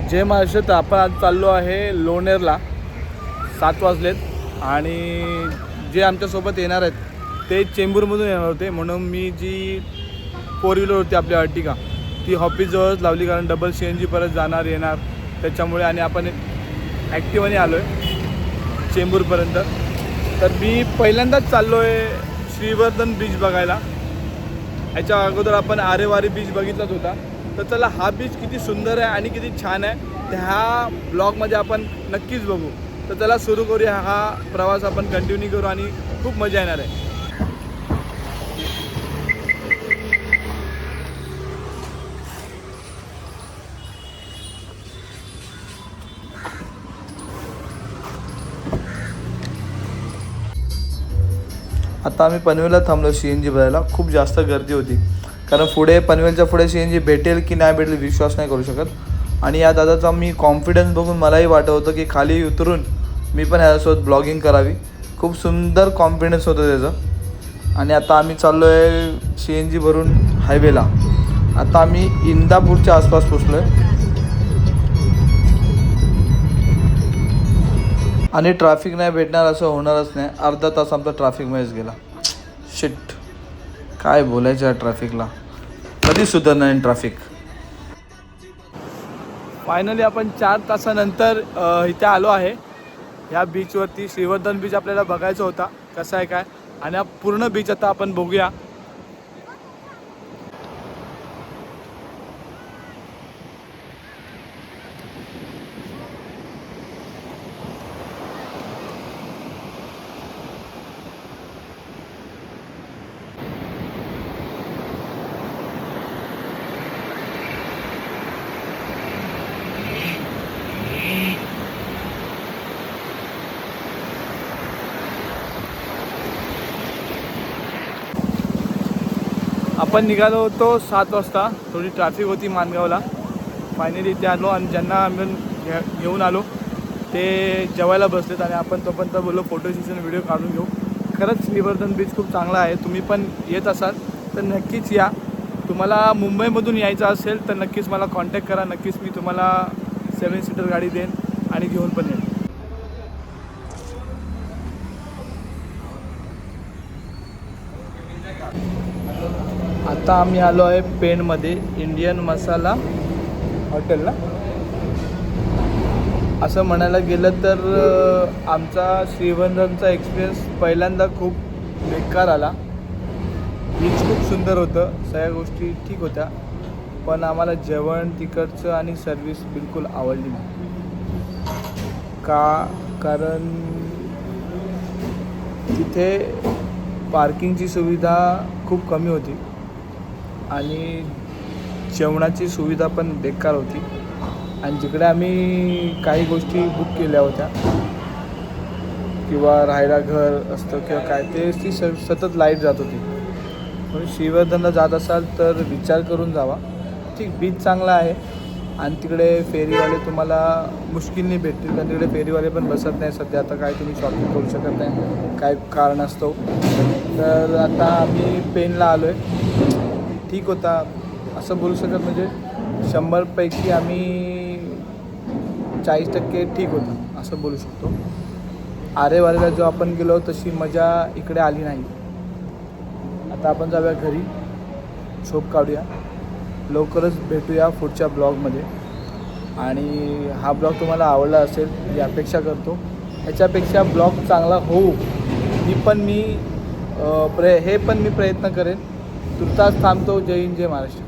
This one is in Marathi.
जय महाराष्ट्र. तर आपण आज चाललो आहे लोणेरला. 7 वाजलेत आणि जे आमच्यासोबत येणार आहेत ते चेंबूरमधून येणार होते, म्हणून मी जी 4 व्हीलर होती आपली अर्टिगा ती ऑफिसजवळच लावली, कारण डबल CNG परत जाणार येणार त्याच्यामुळे. आणि आपण ॲक्टिवाने आलो आहे चेंबूरपर्यंत. तर मी पहिल्यांदाच चाललो आहे श्रीवर्धन बीच बघायला. याच्या अगोदर आपण आरेवारी बीच बघितलाच होता. तर चला हा बीच किती सुंदर आहे आणि किती छान आहे त्या ह्या ब्लॉगमध्ये आपण नक्कीच बघू. तर चला सुरू करूया. हा प्रवास आपण कंटिन्यू करू आणि खूप मजा येणार आहे. आता आम्ही पनवेलला थांबलो CNG भरायला. खूप जास्त गर्दी होती, कारण पुढे पनवेलच्या पुढे CNG भेटेल की नाही भेटेल विश्वास नाही करू शकत. आणि या दादाचा मी कॉन्फिडन्स बघून मलाही वाटत होतं की खाली उतरून मी पण ह्याच्यासोबत ब्लॉगिंग करावी. खूप सुंदर कॉन्फिडन्स होतं त्याचं. आणि आता आम्ही चाललो आहे CNG भरून हायवेला. आता आम्ही इंदापूरच्या आसपास पोचलो आहे आणि ट्रॅफिक नाही भेटणार असं होणारच नाही. अर्धा तास आमचा ट्रॅफिकमध्येच गेला. शिट, काय बोलायचं या ट्रॅफिकला, कधी सुधारणार नाही ट्रॅफिक. फायनली आपण 4 तासानंतर इथे आलो आहे ह्या बीचवरती. श्रीवर्धन बीच आपल्याला बघायचा होता कसा आहे काय, आणि हा पूर्ण बीच आता आपण बघूया. आपण निघालो होतो 7 वाजता. थोडी ट्रॅफिक होती माणगावला. फायनली इथे आलो आणि ज्यांना आम्ही घेऊन आलो ते जेवायला बसलेत आणि आपण तोपर्यंत बोललो फोटो सेशन व्हिडिओ काढून घेऊ. खरंच श्रीवर्धन बीच खूप चांगला आहे. तुम्ही पण येत असाल तर नक्कीच या. तुम्हाला मुंबईमधून यायचं असेल तर नक्कीच मला कॉन्टॅक्ट करा. नक्कीच मी तुम्हाला 7 सीटर गाडी देईन आणि घेऊन पण येईन. आता आम्ही आलो आहे पेणमध्ये इंडियन मसाला हॉटेलला. असं म्हणायला गेलं तर आमचा श्रीवर्धनचा एक्सपिरियन्स पहिल्यांदा खूप बेकार आला. बीच खूप सुंदर होतं, सगळ्या गोष्टी ठीक होत्या, पण आम्हाला जेवण तिकडचं आणि सर्विस बिलकुल आवडली नाही. कारण तिथे पार्किंगची सुविधा खूप कमी होती आणि जेवणाची सुविधा पण बेकार होती. आणि जिकडे आम्ही काही गोष्टी बुक केल्या होत्या किंवा राहायला घर असतं किंवा काय ते ती सतत लाईट जात होती. म्हणून श्रीवर्धनला जात असाल तर विचार करून जावा. ठीक, बीच चांगला आहे आणि तिकडे फेरीवाले तुम्हाला मुश्किलने भेटतील, कारण तिकडे फेरीवाले पण बसत नाही सध्या. आता काय तुम्ही शॉपिंग करू शकत नाही काय कारणास्तव. तर आता आम्ही पेनला आलो आहे. ठीक होता असं बोलू शकत, म्हणजे 100पैकी आम्ही 40% ठीक होतं असं बोलू शकतो. आरेवारीला जो आपण गेलो तशी मजा इकडे आली नाही. आता आपण जाऊया घरी, झोप काढूया. लवकरच भेटूया पुढच्या ब्लॉगमध्ये. आणि हा ब्लॉग तुम्हाला आवडला असेल ही अपेक्षा करतो. ह्याच्यापेक्षा ब्लॉग चांगला होऊ हे पण मी प्रयत्न करेन. तुर्तास थांबतो. जय हिंद, जय महाराष्ट्र.